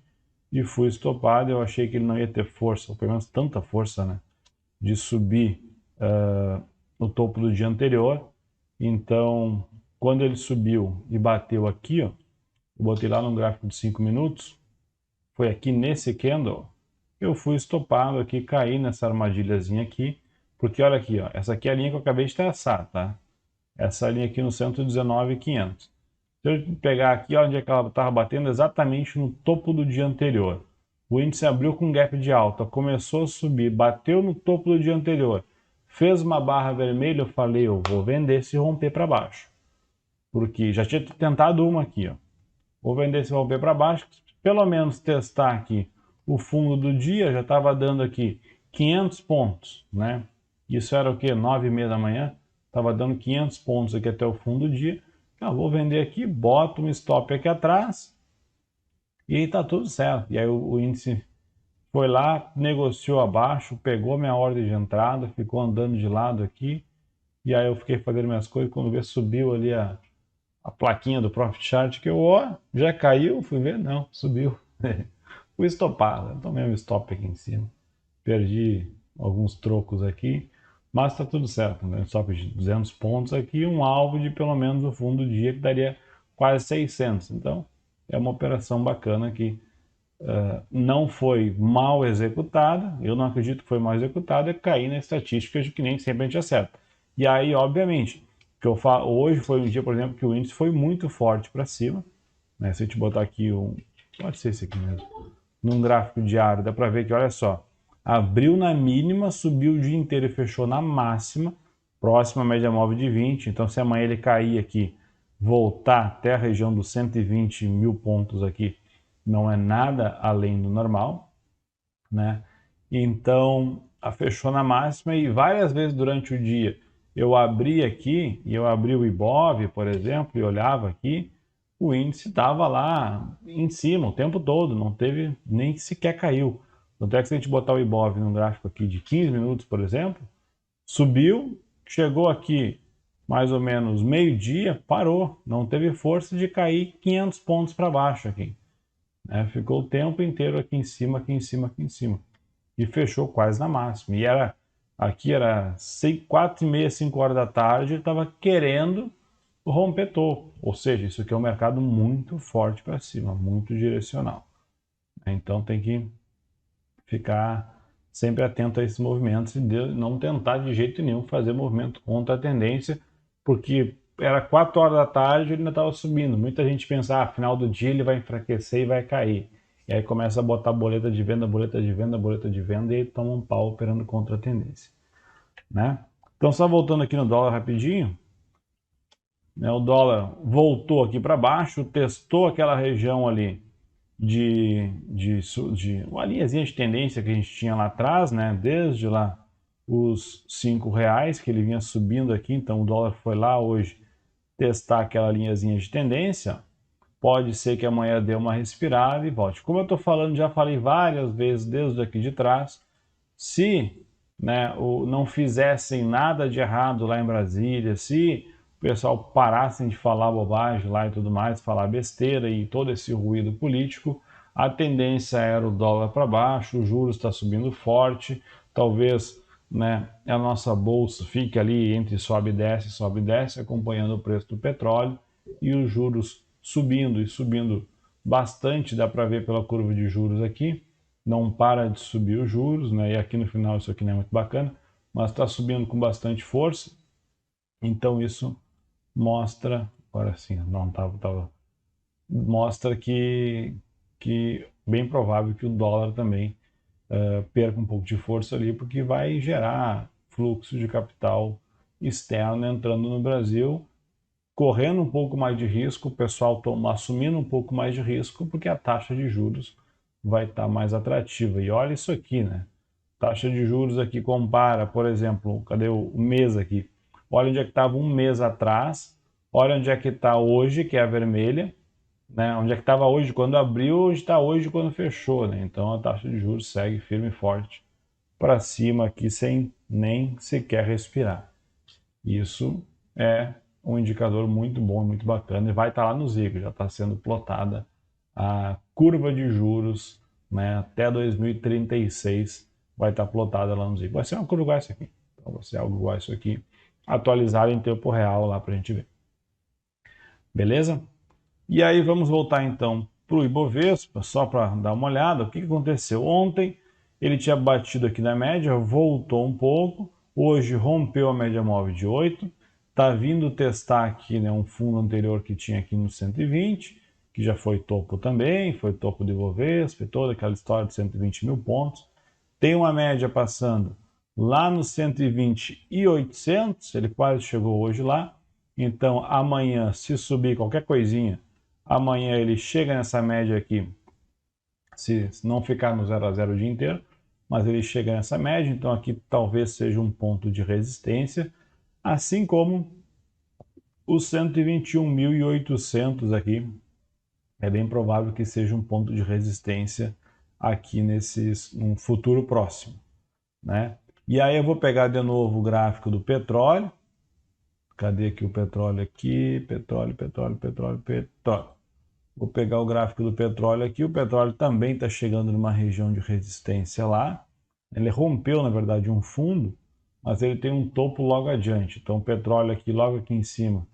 e fui estopado. Eu achei que ele não ia ter força, ou pelo menos tanta força, né, de subir no topo do dia anterior. Então, quando ele subiu e bateu aqui, ó, eu botei lá no gráfico de 5 minutos, foi aqui nesse candle, eu fui estopado aqui, caí nessa armadilhazinha aqui, porque olha aqui, ó, essa aqui é a linha que eu acabei de traçar, tá? Essa linha aqui no 119.500. Se eu pegar aqui, onde é que ela estava batendo, exatamente no topo do dia anterior. O índice abriu com gap de alta, começou a subir, bateu no topo do dia anterior, fez uma barra vermelha, eu falei, eu vou vender se romper para baixo. Porque já tinha tentado uma aqui, ó. Vou vender se romper para baixo, pelo menos testar aqui o fundo do dia, já estava dando aqui 500 pontos, né? Isso era o que? 9h30 da manhã, estava dando 500 pontos aqui até o fundo do dia. Vou vender aqui, boto um stop aqui atrás e aí tá tudo certo. E aí o índice foi lá, negociou abaixo, pegou minha ordem de entrada, ficou andando de lado aqui. E aí eu fiquei fazendo minhas coisas, quando vê subiu ali a plaquinha do Profit Chart, que eu, ó, já caiu, fui ver, não, subiu. Fui estopado, eu tomei um stop aqui em cima. Perdi alguns trocos aqui, mas está tudo certo, né? Stop de 200 pontos aqui, um alvo de pelo menos o fundo do dia que daria quase 600. Então, é uma operação bacana que não foi mal executada, eu não acredito que foi mal executada, é cair na estatística de que nem sempre a gente acerta. E aí, obviamente, que eu falo, hoje foi um dia, por exemplo, que o índice foi muito forte para cima, né? Se a gente botar aqui pode ser esse aqui mesmo, num gráfico diário, dá para ver que, olha só, abriu na mínima, subiu o dia inteiro e fechou na máxima, próxima à média móvel de 20. Então, se amanhã ele cair aqui, voltar até a região dos 120 mil pontos aqui, não é nada além do normal, né? Então, fechou na máxima e várias vezes durante o dia eu abri aqui, e eu abri o Ibov, por exemplo, e olhava aqui, o índice estava lá em cima o tempo todo, não teve nem sequer caiu. Tanto é que se a gente botar o Ibov num gráfico aqui de 15 minutos, por exemplo, subiu, chegou aqui mais ou menos meio-dia, parou, não teve força de cair 500 pontos para baixo aqui. Né? Ficou o tempo inteiro aqui em cima, aqui em cima, aqui em cima. E fechou quase na máxima. E aqui era 4 e meia, 5 horas da tarde, ele estava querendo romper topo. Ou seja, isso aqui é um mercado muito forte para cima, muito direcional. Então tem que ficar sempre atento a esses movimentos e não tentar de jeito nenhum fazer movimento contra a tendência, porque era 4 horas da tarde e ele ainda estava subindo. Muita gente pensa, final do dia ele vai enfraquecer e vai cair. E aí começa a botar boleta de venda, boleta de venda, boleta de venda e toma um pau operando contra a tendência. Né? Então, só voltando aqui no dólar rapidinho, né, o dólar voltou aqui para baixo, testou aquela região ali de uma linhazinha de tendência que a gente tinha lá atrás, né? Desde lá os R$ 5 que ele vinha subindo aqui, então o dólar foi lá hoje testar aquela linhazinha de tendência. Pode ser que amanhã dê uma respirada e volte. Como eu estou falando, já falei várias vezes desde aqui de trás, se né, não fizessem nada de errado lá em Brasília, se o pessoal parassem de falar bobagem lá e tudo mais, falar besteira e todo esse ruído político, a tendência era o dólar para baixo, o juros está subindo forte, talvez né, a nossa bolsa fique ali entre sobe e desce, acompanhando o preço do petróleo e os juros subindo e subindo bastante, dá para ver pela curva de juros aqui, não para de subir os juros, né? E aqui no final isso aqui não é muito bacana, mas está subindo com bastante força. Então isso mostra, agora sim, não tava, mostra que bem provável que o dólar também perca um pouco de força ali, porque vai gerar fluxo de capital externo entrando no Brasil, correndo um pouco mais de risco, o pessoal assumindo um pouco mais de risco, porque a taxa de juros vai estar mais atrativa. E olha isso aqui, né? Taxa de juros aqui compara, por exemplo, cadê o mês aqui? Olha onde é que estava um mês atrás, olha onde é que está hoje, que é a vermelha, né? Onde é que estava hoje quando abriu, onde está hoje quando fechou, né? Então a taxa de juros segue firme e forte para cima aqui sem nem sequer respirar. Isso é um indicador muito bom, muito bacana e vai estar lá no Zico, já está sendo plotada a curva de juros, né, até 2036 vai estar plotada lá no Zico. Vai ser uma curva igual essa aqui, então vai ser algo igual isso aqui, atualizado em tempo real lá para a gente ver. Beleza? E aí vamos voltar então para o Ibovespa, só para dar uma olhada. O que aconteceu ontem? Ele tinha batido aqui na média, voltou um pouco, hoje rompeu a média móvel de 8, está vindo testar aqui né, um fundo anterior que tinha aqui no 120, que já foi topo também, foi topo do Ibovespa, toda aquela história de 120 mil pontos. Tem uma média passando lá no 120 e 800, ele quase chegou hoje lá. Então amanhã, se subir qualquer coisinha, amanhã ele chega nessa média aqui, se não ficar no 0 a 0 o dia inteiro, mas ele chega nessa média, então aqui talvez seja um ponto de resistência, assim como os 121.800 aqui, é bem provável que seja um ponto de resistência aqui num futuro próximo, né? E aí eu vou pegar de novo o gráfico do petróleo. Cadê aqui o petróleo aqui? Petróleo. Vou pegar o gráfico do petróleo aqui. O petróleo também está chegando numa região de resistência lá. Ele rompeu, na verdade, um fundo, mas ele tem um topo logo adiante. Então o petróleo aqui, logo aqui em cima,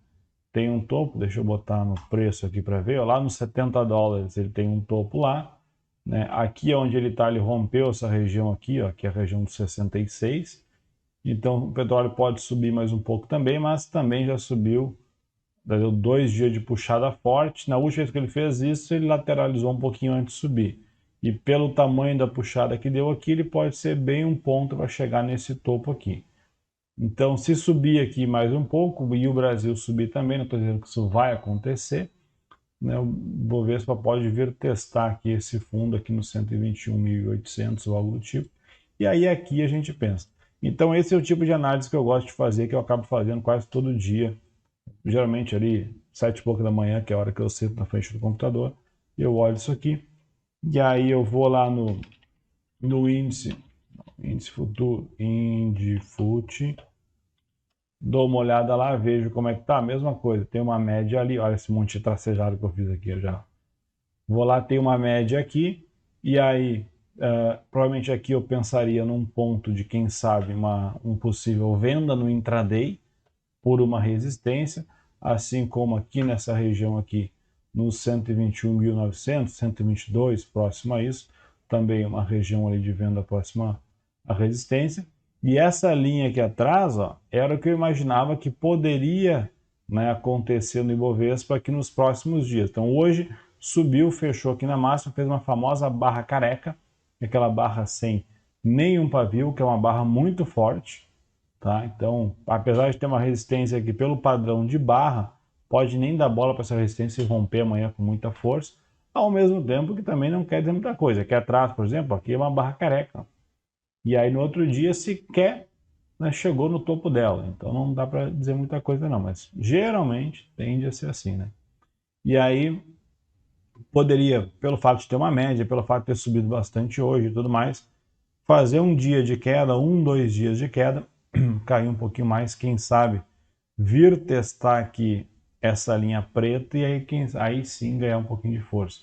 tem um topo. Deixa eu botar no preço aqui para ver. Lá nos $70 ele tem um topo lá. né? Aqui onde ele está, ele rompeu essa região aqui, ó, que é a região dos 66. Então o petróleo pode subir mais um pouco também, mas também já subiu, deu 2 dias de puxada forte. Na última vez que ele fez isso, ele lateralizou um pouquinho antes de subir. E pelo tamanho da puxada que deu aqui, ele pode ser bem um ponto para chegar nesse topo aqui. Então, se subir aqui mais um pouco e o Brasil subir também, não estou dizendo que isso vai acontecer, né, o Bovespa pode vir testar aqui esse fundo aqui no 121.800 ou algo do tipo. E aí aqui a gente pensa. Então esse é o tipo de análise que eu gosto de fazer, que eu acabo fazendo quase todo dia. Geralmente ali 7h pouco da manhã, que é a hora que eu sento na frente do computador, eu olho isso aqui. E aí eu vou lá no índice futuro, Indifut, dou uma olhada lá, vejo como é que tá, a mesma coisa, tem uma média ali, olha esse monte de tracejado que eu fiz aqui, eu já vou lá, tem uma média aqui, e aí provavelmente aqui eu pensaria num ponto de, quem sabe, um possível venda no intraday por uma resistência, assim como aqui nessa região aqui, no 121.900, 122, próximo a isso, também uma região ali de venda próxima à resistência. E essa linha aqui atrás, ó, era o que eu imaginava que poderia, né, acontecer no Ibovespa aqui nos próximos dias. Então hoje subiu, fechou aqui na máxima, fez uma famosa barra careca, aquela barra sem nenhum pavio, que é uma barra muito forte, tá? Então, apesar de ter uma resistência aqui pelo padrão de barra, pode nem dar bola para essa resistência e romper amanhã com muita força, ao mesmo tempo que também não quer dizer muita coisa. Aqui atrás, por exemplo, aqui é uma barra careca. E aí no outro dia sequer, né, chegou no topo dela. Então não dá para dizer muita coisa não, mas geralmente tende a ser assim, né? E aí poderia, pelo fato de ter uma média, pelo fato de ter subido bastante hoje e tudo mais, fazer um dia de queda, 2 dias de queda, cair um pouquinho mais, quem sabe vir testar aqui essa linha preta e aí sim ganhar um pouquinho de força.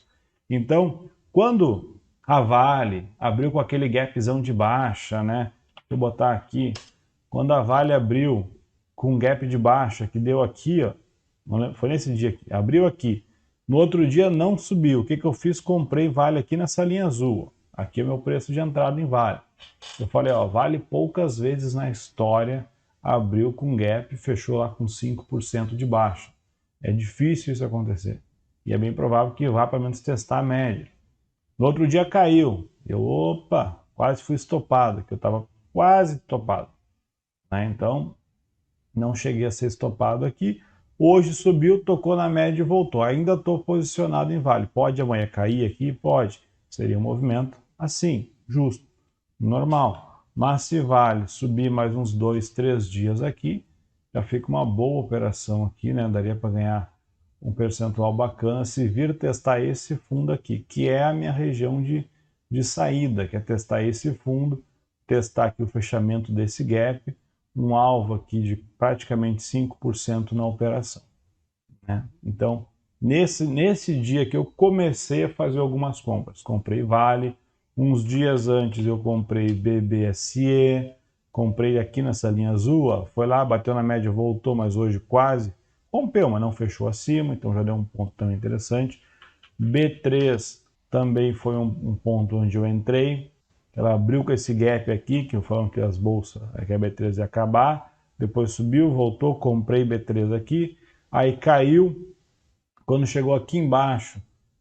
Então, quando a Vale abriu com aquele gapzão de baixa, né? Deixa eu botar aqui. Quando a Vale abriu com um gap de baixa, que deu aqui, ó, foi nesse dia aqui, abriu aqui. No outro dia não subiu. O que eu fiz? Comprei Vale aqui nessa linha azul. Aqui é o meu preço de entrada em Vale. Eu falei, ó, Vale poucas vezes na história abriu com gap e fechou lá com 5% de baixa. É difícil isso acontecer. E é bem provável que vá pelo menos testar a média. No outro dia caiu. Opa, quase fui estopado, que eu estava quase estopado, né? Então, não cheguei a ser estopado aqui. Hoje subiu, tocou na média e voltou. Ainda estou posicionado em Vale. Pode amanhã cair aqui? Pode. Seria um movimento assim, justo, normal. Mas se Vale subir mais uns 2, 3 dias aqui, já fica uma boa operação aqui, né? Daria para ganhar um percentual bacana se vir testar esse fundo aqui, que é a minha região de saída, que é testar esse fundo, testar aqui o fechamento desse gap, um alvo aqui de praticamente 5% na operação, né? Então, nesse dia que eu comecei a fazer algumas compras, comprei Vale, uns dias antes eu comprei BBSE, comprei aqui nessa linha azul, ó, foi lá, bateu na média, voltou, mas hoje quase rompeu, mas não fechou acima, então já deu um ponto também interessante. B3 também foi um ponto onde eu entrei. Ela abriu com esse gap aqui, que eu falo que as bolsas, que a B3 ia acabar. Depois subiu, voltou, comprei B3 aqui. Aí caiu. Quando chegou aqui embaixo,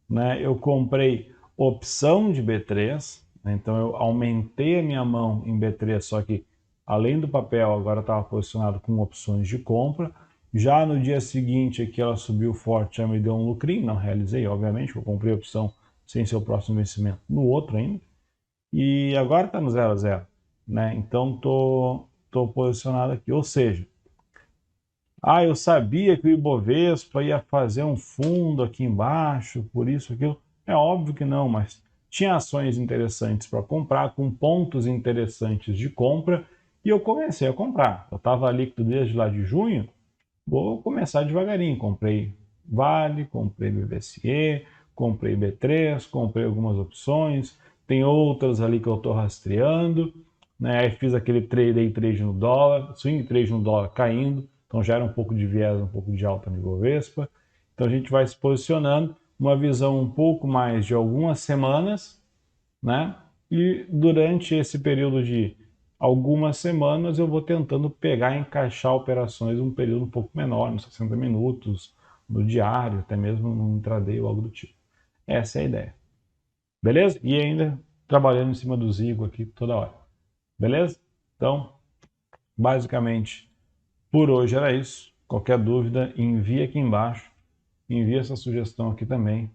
né, eu comprei opção de B3. Né, então eu aumentei a minha mão em B3, só que além do papel, agora estava posicionado com opções de compra. Já no dia seguinte aqui ela subiu forte, já me deu um lucrinho, não realizei, obviamente, eu comprei a opção sem ser o próximo vencimento no outro ainda. E agora está no 0 a 0, né? Então tô posicionado aqui, ou seja, eu sabia que o Ibovespa ia fazer um fundo aqui embaixo, por isso aquilo. É óbvio que não, mas tinha ações interessantes para comprar, com pontos interessantes de compra, e eu comecei a comprar. Eu estava líquido desde lá de junho, vou começar devagarinho. Comprei Vale, comprei BBSE, comprei B3, comprei algumas opções, tem outras ali que eu estou rastreando, né? Aí fiz aquele day trade no dólar, swing trade no dólar caindo, então já era um pouco de viés, um pouco de alta no Ibovespa. Então a gente vai se posicionando, uma visão um pouco mais de algumas semanas, né? E durante esse período de algumas semanas eu vou tentando pegar e encaixar operações um período um pouco menor, uns 60 minutos, no diário, até mesmo no intraday ou algo do tipo. Essa é a ideia. Beleza? E ainda trabalhando em cima do Zigo aqui toda hora. Beleza? Então, basicamente, por hoje era isso. Qualquer dúvida, envia aqui embaixo. Envia essa sugestão aqui também.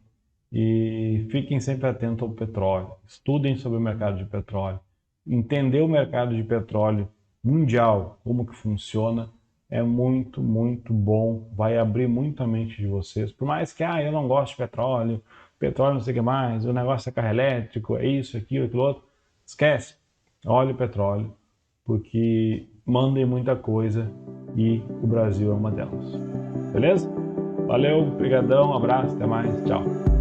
E fiquem sempre atentos ao petróleo. Estudem sobre o mercado de petróleo. Entender o mercado de petróleo mundial, como que funciona, é muito, muito bom. Vai abrir muito a mente de vocês. Por mais que, eu não gosto de petróleo não sei o que mais, o negócio é carro elétrico, é isso, aquilo, aquilo outro. Esquece. Olha o petróleo, porque mandem muita coisa e o Brasil é uma delas. Beleza? Valeu, brigadão, um abraço, até mais, tchau.